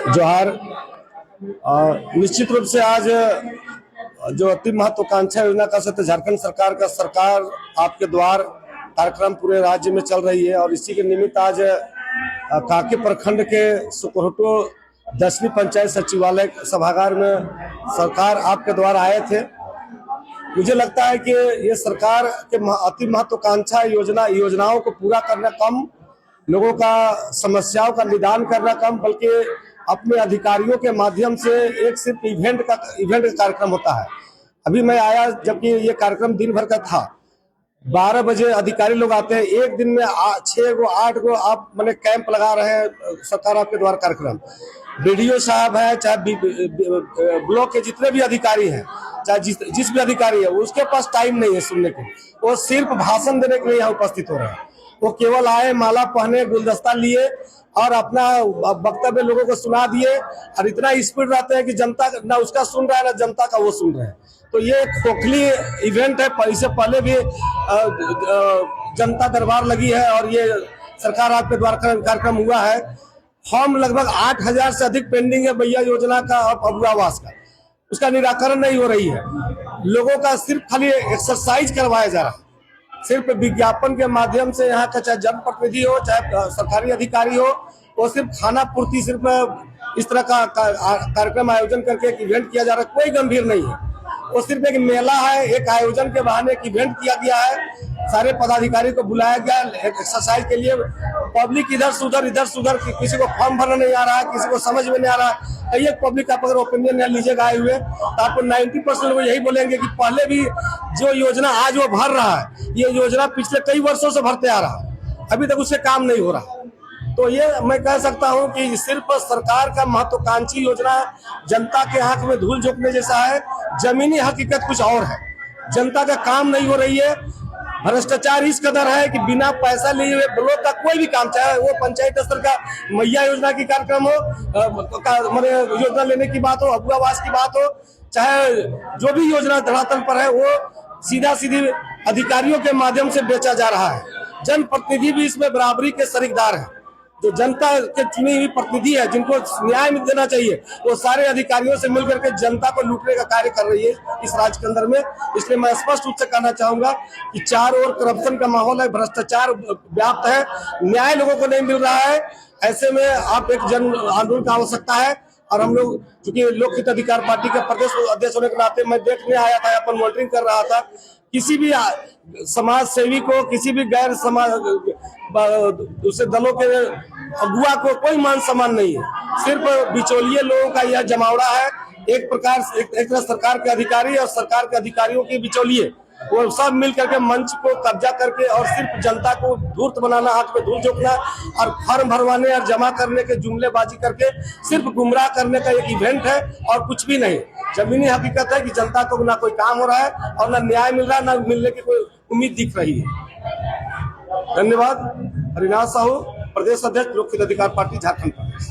जोहार। निश्चित रूप से आज जो अति महत्वाकांक्षा योजना का सत्य झारखंड सरकार आपके द्वार कार्यक्रम पूरे राज्य में चल रही है और इसी के निमित्त आज कांके प्रखंड के सुकोहटो 10वीं पंचायत सचिवालय सभागार में सरकार आपके द्वार आए थे। मुझे लगता है कि ये सरकार के अति महत्वाकांक्षा योजनाओं को पूरा करना कम, लोगों का समस्याओं का निदान करना कम, बल्कि अपने अधिकारियों के माध्यम से एक सिर्फ इवेंट का कार्यक्रम होता है। अभी मैं आया जबकि ये कार्यक्रम दिन भर का था। 12 बजे अधिकारी लोग आते हैं, एक दिन में 6 गो 8 गो आप मैंने कैंप लगा रहे हैं सरकार आपके द्वारा कार्यक्रम। बीडीओ साहब है, चाहे ब्लॉक के जितने भी अधिकारी हैं, चाहे जिस भी अधिकारी है, उसके पास टाइम नहीं है सुनने के, वो सिर्फ भाषण देने के लिए यहाँ उपस्थित हो रहे हैं। वो केवल आए, माला पहने, गुलदस्ता लिए और अपना वक्तव्य लोगों को सुना दिए और इतना स्पीड रहते हैं कि जनता ना उसका सुन रहा है ना जनता का वो सुन रहे हैं। तो ये खोखली इवेंट है। इससे पहले भी जनता दरबार लगी है और ये सरकार आपके द्वारा कार्यक्रम हुआ है। हम लगभग 8000 से अधिक पेंडिंग है भैया योजना का और अबुआवास का, उसका निराकरण नहीं हो रही है। लोगों का सिर्फ खाली एक्सरसाइज करवाया जा रहा है, सिर्फ विज्ञापन के माध्यम से। यहाँ का चाहे जनप्रतिनिधि हो चाहे सरकारी अधिकारी हो, वो सिर्फ खाना पूर्ति, सिर्फ इस तरह का कार्यक्रम आयोजन करके एक इवेंट किया जा रहा है, कोई गंभीर नहीं है। वो सिर्फ एक मेला है, एक आयोजन के बहाने एक इवेंट किया गया है। सारे पदाधिकारी को बुलाया गया एक्सरसाइज के लिए। पब्लिक इधर से उधर किसी को फॉर्म भरना नहीं आ रहा है, किसी को समझ में नहीं आ रहा है। ये पब्लिक आप अगर ओपिनियन लीजिएगा आए हुए तो आपको 90% लोग यही बोलेंगे कि पहले भी जो योजना आज वो भर रहा है, ये योजना पिछले कई वर्षों से भरते आ रहा है, अभी तक उससे काम नहीं हो रहा। तो ये मैं कह सकता हूं कि सिर्फ सरकार का महत्वाकांक्षी योजना जनता के आंख में धूल झोंकने जैसा है। जमीनी हकीकत कुछ और है, जनता का काम नहीं हो रही है। भ्रष्टाचार इस कदर है कि बिना पैसा लिए हुए ब्लॉक का कोई भी काम, चाहे वो पंचायत स्तर का मैया योजना की कार्यक्रम हो, योजना लेने की बात हो, अबुआवास की बात हो, चाहे जो भी योजना धरातल पर है, वो सीधी अधिकारियों के माध्यम से बेचा जा रहा है। जनप्रतिनिधि भी इसमें बराबरी के शरीकदार है। जो जनता के चुनी हुई प्रतिनिधि है, जिनको न्याय देना चाहिए, वो सारे अधिकारियों से मिलकर के जनता को लूटने का कार्य कर रही है इस राज्य के अंदर में। इसलिए मैं स्पष्ट रूप से कहना चाहूंगा कि चारों ओर करप्शन का माहौल है, भ्रष्टाचार व्याप्त है, न्याय लोगों को नहीं मिल रहा है। ऐसे में आप एक जन आंदोलन की आवश्यकता है। और हम लोग चूंकि लोकहित अधिकार पार्टी के प्रदेश अध्यक्ष होने के नाते मैं देखने आया था, अपन मॉनिटरिंग कर रहा था। किसी भी समाज सेवी को, किसी भी गैर समाज दूसरे दलों के अगुआ को कोई मान सम्मान नहीं है। सिर्फ बिचौलिए लोगों का यह जमावड़ा है। एक प्रकार एक तरह सरकार के अधिकारी और सरकार के अधिकारियों के बिचौलिए, वो सब मिल करके मंच को कब्जा करके और सिर्फ जनता को धूर्त बनाना, हाथ में धूल झोंकना और फॉर्म भरवाने और जमा करने के जुमलेबाजी करके सिर्फ गुमराह करने का एक इवेंट है और कुछ भी नहीं। जमीनी हकीकत है कि जनता को ना कोई काम हो रहा है और ना न्याय मिल रहा है, ना मिलने की कोई उम्मीद दिख रही है। धन्यवाद। हरिनाथ साहू, प्रदेश अध्यक्ष लोकहित अधिकार पार्टी झारखंड प्रदेश।